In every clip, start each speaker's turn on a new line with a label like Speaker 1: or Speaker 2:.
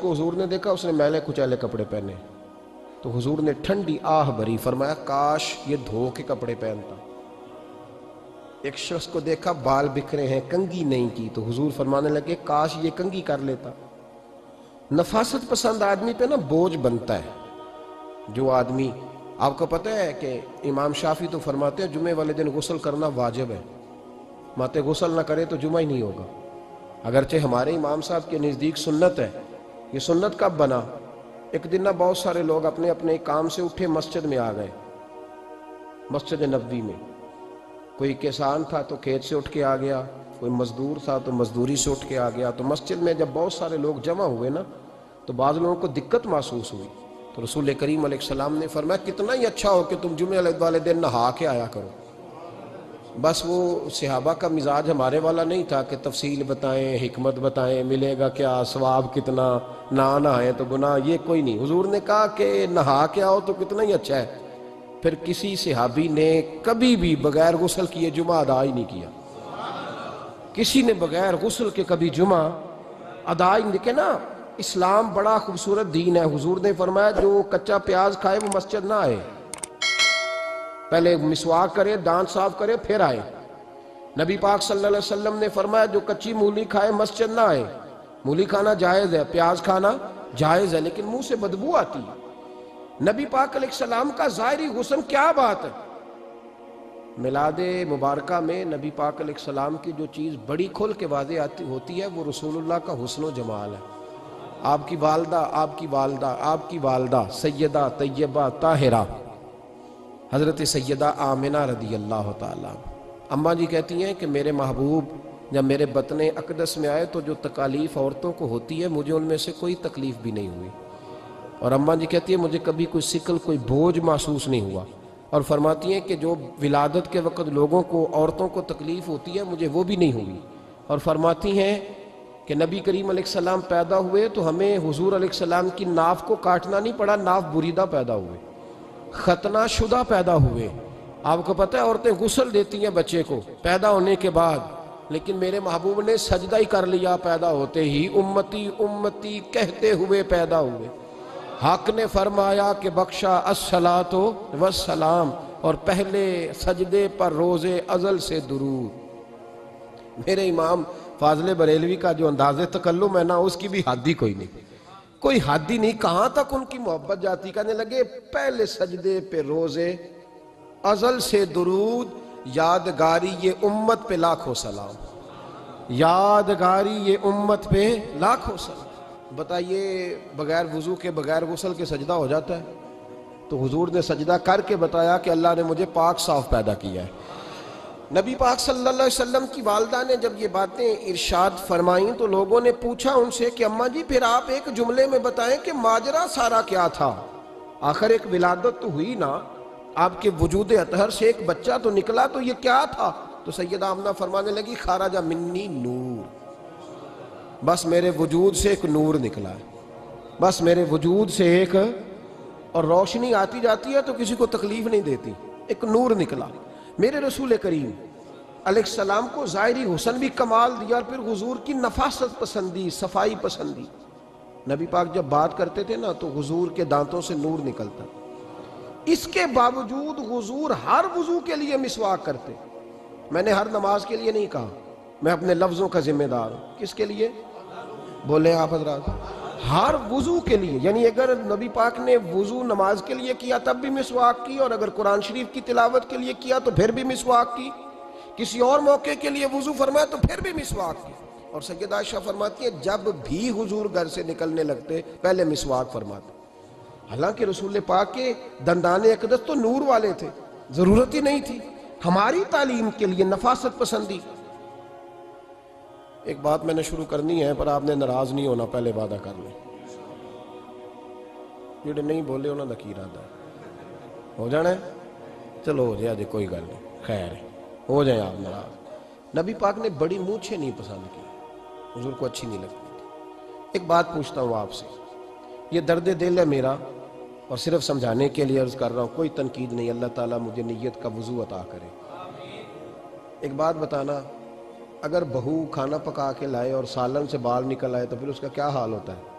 Speaker 1: کو حضور نے دیکھا، اس نے میلے کچیلے کپڑے پہنے، تو حضور نے ٹھنڈی آہ بھری، فرمایا کاش یہ دھو کے کپڑے پہنتا۔ ایک شخص کو دیکھا بال بکھرے ہیں، کنگھی نہیں کی، تو حضور فرمانے لگے کاش یہ کنگھی کر لیتا۔ نفاست پسند آدمی پہ نا بوجھ بنتا ہے۔ جو آدمی، آپ کو پتہ ہے کہ امام شافعی تو فرماتے ہیں جمعے والے دن غسل کرنا واجب ہے، ماتے غسل نہ کرے تو جمعہ ہی نہیں ہوگا۔ اگرچہ ہمارے امام صاحب کے نزدیک سنت ہے۔ یہ سنت کب بنا؟ ایک دن نہ بہت سارے لوگ اپنے اپنے کام سے اٹھے مسجد میں آ گئے، مسجد نبوی میں۔ کوئی کسان تھا تو کھیت سے اٹھ کے آ گیا، کوئی مزدور تھا تو مزدوری سے اٹھ کے آ گیا۔ تو مسجد میں جب بہت سارے لوگ جمع ہوئے نا، تو بعض لوگوں کو دقت محسوس ہوئی، تو رسول کریم علیہ السلام نے فرمایا کتنا ہی اچھا ہو کہ تم جمعے والے دن نہا کے آیا کرو۔ بس وہ صحابہ کا مزاج ہمارے والا نہیں تھا کہ تفصیل بتائیں، حکمت بتائیں، ملے گا کیا، ثواب کتنا، نہ نہائیں تو گناہ، یہ کوئی نہیں۔ حضور نے کہا کہ نہا کے آؤ تو کتنا ہی اچھا ہے۔ پھر کسی صحابی نے کبھی بھی بغیر غسل کیے جمعہ ادا ہی نہیں کیا، کسی نے بغیر غسل کے کبھی جمعہ ادا ہی نہیں کیا نا۔ اسلام بڑا خوبصورت دین ہے۔ حضور نے فرمایا جو کچا پیاز کھائے وہ مسجد نہ آئے، پہلے مسواک کرے، دانت صاف کرے، پھر آئے۔ نبی پاک صلی اللہ علیہ وسلم نے فرمایا جو کچی مولی کھائے مسجد نہ آئے۔ مولی کھانا جائز ہے، پیاز کھانا جائز ہے، لیکن منہ سے بدبو آتی ہے۔ نبی پاک علیہ السلام کا ظاہری حسن کیا بات ہے۔ میلاد مبارکہ میں نبی پاک علیہ السلام کی جو چیز بڑی کھل کے واضح آتی ہوتی ہے وہ رسول اللہ کا حسن و جمال ہے۔ آپ کی والدہ، آپ کی والدہ، آپ کی والدہ سیدہ طیبہ طاہرہ حضرت سیدہ آمنہ رضی اللہ تعالیٰ، اماں جی کہتی ہیں کہ میرے محبوب جب میرے بطن اقدس میں آئے تو جو تکالیف عورتوں کو ہوتی ہے مجھے ان میں سے کوئی تکلیف بھی نہیں ہوئی، اور اماں جی کہتی ہیں مجھے کبھی کوئی ثقل، کوئی بوجھ محسوس نہیں ہوا، اور فرماتی ہیں کہ جو ولادت کے وقت لوگوں کو، عورتوں کو تکلیف ہوتی ہے مجھے وہ بھی نہیں ہوئی، اور فرماتی ہیں کہ نبی کریم علیہ السلام پیدا ہوئے تو ہمیں حضور علیہ السلام کی ناف کو کاٹنا نہیں پڑا، ناف بریدہ پیدا ہوئے، ختنہ شدہ پیدا ہوئے۔ آپ کو پتہ ہے عورتیں غسل دیتی ہیں بچے کو پیدا ہونے کے بعد، لیکن میرے محبوب نے سجدہ ہی کر لیا پیدا ہوتے ہی، امتی امتی کہتے ہوئے پیدا ہوئے۔ حق نے فرمایا کہ بخشا الصلاۃ والسلام، اور پہلے سجدے پر روز ازل سے درود۔ میرے امام فاضل بریلوی کا جو انداز تکلم ہے نا، اس کی بھی حد ہی کوئی نہیں، کوئی حد ہی نہیں، کہاں تک ان کی محبت جاتی۔ کہنے لگے پہلے سجدے پہ روز ازل سے درود، یادگاری یہ امت پہ لاکھوں سلام، یادگاری یہ امت پہ لاکھوں سلام۔ بتائیے بغیر وضو کے، بغیر غسل کے سجدہ ہو جاتا ہے؟ تو حضور نے سجدہ کر کے بتایا کہ اللہ نے مجھے پاک صاف پیدا کیا ہے۔ نبی پاک صلی اللہ علیہ وسلم کی والدہ نے جب یہ باتیں ارشاد فرمائیں تو لوگوں نے پوچھا ان سے کہ اماں جی پھر آپ ایک جملے میں بتائیں کہ ماجرا سارا کیا تھا، آخر ایک ولادت تو ہوئی نا، آپ کے وجود اطہر سے ایک بچہ تو نکلا، تو یہ کیا تھا؟ تو سیدہ آمنہ فرمانے لگی خارج منی نور، بس میرے وجود سے ایک نور نکلا ہے، بس میرے وجود سے ایک، اور روشنی آتی جاتی ہے تو کسی کو تکلیف نہیں دیتی، ایک نور نکلا۔ میرے رسول کریم علیہ السلام کو ظاہری حسن بھی کمال دیا، اور پھر حضور کی نفاست پسندی، صفائی پسندی۔ نبی پاک جب بات کرتے تھے نا تو حضور کے دانتوں سے نور نکلتا، اس کے باوجود حضور ہر وضو کے لیے مسواک کرتے۔ میں نے ہر نماز کے لیے نہیں کہا، میں اپنے لفظوں کا ذمہ دار ہوں۔ کس کے لیے بولیں آپ حضرات؟ ہر وضو کے لیے، یعنی اگر نبی پاک نے وضو نماز کے لیے کیا تب بھی مسواک کی، اور اگر قرآن شریف کی تلاوت کے لیے کیا تو پھر بھی مسواک کی، کسی اور موقع کے لیے وضو فرمایا تو پھر بھی مسواک کی۔ اور سیدہ عائشہ فرماتی ہے جب بھی حضور گھر سے نکلنے لگتے پہلے مسواک فرماتے، حالانکہ رسول پاک کے دندان اقدس تو نور والے تھے، ضرورت ہی نہیں تھی۔ ہماری تعلیم کے لیے نفاست پسندی۔ ایک بات میں نے شروع کرنی ہے پر آپ نے ناراض نہیں ہونا، پہلے وعدہ کر لیں، جڑے نہیں بولے انہوں نے کی ارادہ ہو جانا ہے، چلو ہو جائے، کوئی گل نہیں، خیر ہے، ہو جائیں آپ ناراض۔ نبی پاک نے بڑی مونچھیں نہیں پسند کی، حضور کو اچھی نہیں لگتی تھی۔ ایک بات پوچھتا ہوں آپ سے، یہ درد دل ہے میرا اور صرف سمجھانے کے لیے عرض کر رہا ہوں، کوئی تنقید نہیں، اللہ تعالیٰ مجھے نیت کا وضو عطا کرے۔ ایک بات بتانا، اگر بہو کھانا پکا کے لائے اور سالن سے بال نکل آئے تو پھر اس کا کیا حال ہوتا ہے؟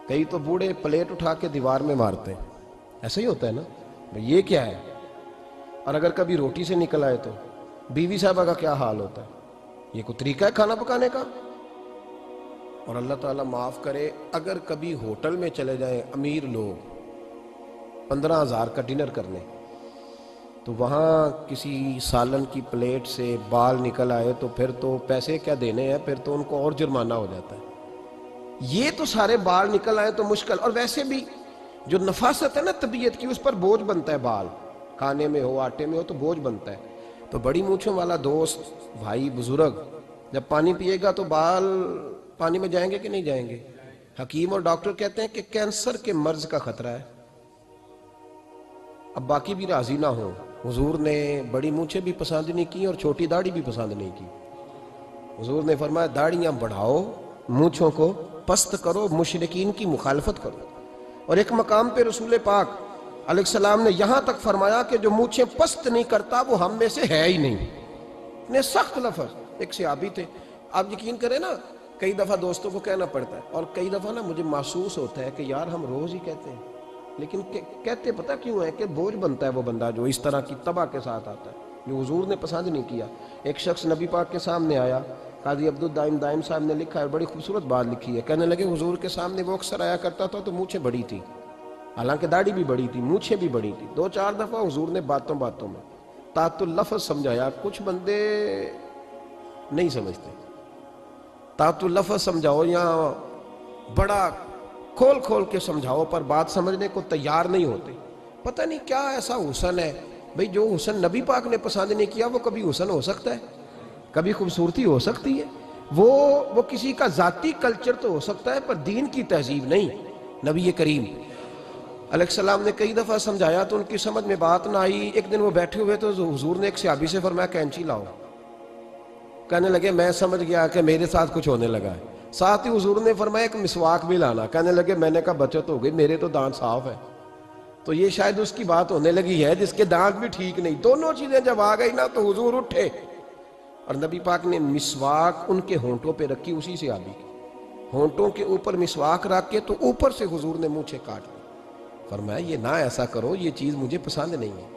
Speaker 1: کئی تو بوڑھے پلیٹ اٹھا کے دیوار میں مارتے ہیں، ایسا ہی ہوتا ہے نا بھئی یہ کیا ہے؟ اور اگر کبھی روٹی سے نکل آئے تو بیوی صاحبہ کا کیا حال ہوتا ہے؟ یہ کوئی طریقہ ہے کھانا پکانے کا؟ اور اللہ تعالیٰ معاف کرے، اگر کبھی ہوٹل میں چلے جائیں امیر لوگ 15,000 کا ڈنر کرنے، تو وہاں کسی سالن کی پلیٹ سے بال نکل آئے تو پھر تو پیسے کیا دینے ہیں، پھر تو ان کو اور جرمانہ ہو جاتا ہے۔ یہ تو سارے بال نکل آئے تو مشکل، اور ویسے بھی جو نفاست ہے نا طبیعت کی، اس پر بوجھ بنتا ہے، بال کھانے میں ہو آٹے میں ہو تو بوجھ بنتا ہے۔ تو بڑی مونچھوں والا دوست بھائی بزرگ جب پانی پیے گا تو بال پانی میں جائیں گے کہ نہیں جائیں گے؟ حکیم اور ڈاکٹر کہتے ہیں کہ کینسر کے مرض کا خطرہ ہے۔ اب باقی بھی راضی نہ ہوں، حضور نے بڑی مونچھیں بھی پسند نہیں کی اور چھوٹی داڑھی بھی پسند نہیں کی۔ حضور نے فرمایا داڑھیاں بڑھاؤ، مونچھوں کو پست کرو، مشرکین کی مخالفت کرو۔ اور ایک مقام پہ رسول پاک علیہ السلام نے یہاں تک فرمایا کہ جو مونچھیں پست نہیں کرتا وہ ہم میں سے ہے ہی نہیں۔ اتنے سخت لفظ۔ ایک صحابی تھے، آپ یقین کریں نا، کئی دفعہ دوستوں کو کہنا پڑتا ہے، اور کئی دفعہ نا مجھے محسوس ہوتا ہے کہ یار ہم روز ہی کہتے ہیں، لیکن کہتے پتہ کیوں ہے کہ بوجھ بنتا ہے وہ بندہ جو اس طرح کی تباہ کے ساتھ آتا ہے، جو حضور نے پسند نہیں کیا۔ ایک شخص نبی پاک کے سامنے آیا، قاضی عبدالدائم دائم صاحب نے لکھا ہے، بڑی خوبصورت بات لکھی ہے، کہنے لگے حضور کے سامنے وہ اکثر آیا کرتا تھا تو مونچھیں بڑی تھی، حالانکہ داڑھی بھی بڑی تھی، مونچھیں بھی بڑی تھی۔ 2-4 دفعہ حضور نے باتوں باتوں میں تات اللفظ سمجھایا۔ کچھ بندے نہیں سمجھتے، تات اللفظ سمجھاؤ یا بڑا کھول کھول کے سمجھاؤ پر بات سمجھنے کو تیار نہیں ہوتے۔ پتہ نہیں کیا ایسا حسن ہے بھئی، جو حسن نبی پاک نے پسند نہیں کیا وہ کبھی حسن ہو سکتا ہے؟ کبھی خوبصورتی ہو سکتی ہے؟ وہ کسی کا ذاتی کلچر تو ہو سکتا ہے پر دین کی تہذیب نہیں۔ نبی کریم علیہ السلام نے کئی دفعہ سمجھایا تو ان کی سمجھ میں بات نہ آئی۔ ایک دن وہ بیٹھے ہوئے تو حضور نے ایک صحابی سے فرمایا کینچی لاؤ۔ کہنے لگے میں سمجھ گیا کہ میرے ساتھ کچھ ہونے لگا ہے۔ ساتھ ہی حضور نے فرمایا ایک مسواک بھی لانا۔ کہنے لگے میں نے کہا بچت ہو گئی، میرے تو دانت صاف ہے۔ تو یہ شاید اس کی بات ہونے لگی ہے جس کے دانت بھی ٹھیک نہیں۔ دونوں چیزیں جب آ گئی نا تو حضور اٹھے اور نبی پاک نے مسواک ان کے ہونٹوں پہ رکھی، اسی صحابی کے ہونٹوں کے اوپر مسواک رکھ کے تو اوپر سے حضور نے مونچھیں کاٹ لی۔ فرمایا یہ نہ ایسا کرو، یہ چیز مجھے پسند نہیں ہے۔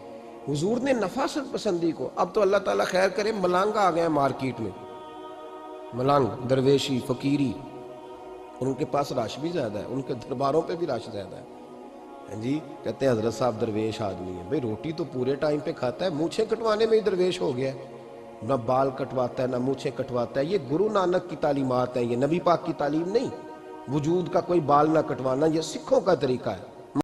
Speaker 1: حضور نے نفاست پسندی کو۔ اب تو اللہ تعالیٰ خیر کرے، ملانگ آ گئے ہیں مارکیٹ میں، ملانگ درویشی فقیری، اور ان کے پاس رش بھی زیادہ ہے، ان کے درباروں پہ بھی رش زیادہ ہے۔ جی کہتے ہیں حضرت صاحب درویش آدمی ہے۔ بھئی روٹی تو پورے ٹائم پہ کھاتا ہے، مونچھیں کٹوانے میں ہی درویش ہو گیا ہے، نہ بال کٹواتا ہے نہ مونچھیں کٹواتا ہے۔ یہ گرو نانک کی تعلیمات ہیں، یہ نبی پاک کی تعلیم نہیں۔ وجود کا کوئی بال نہ کٹوانا یہ سکھوں کا طریقہ ہے۔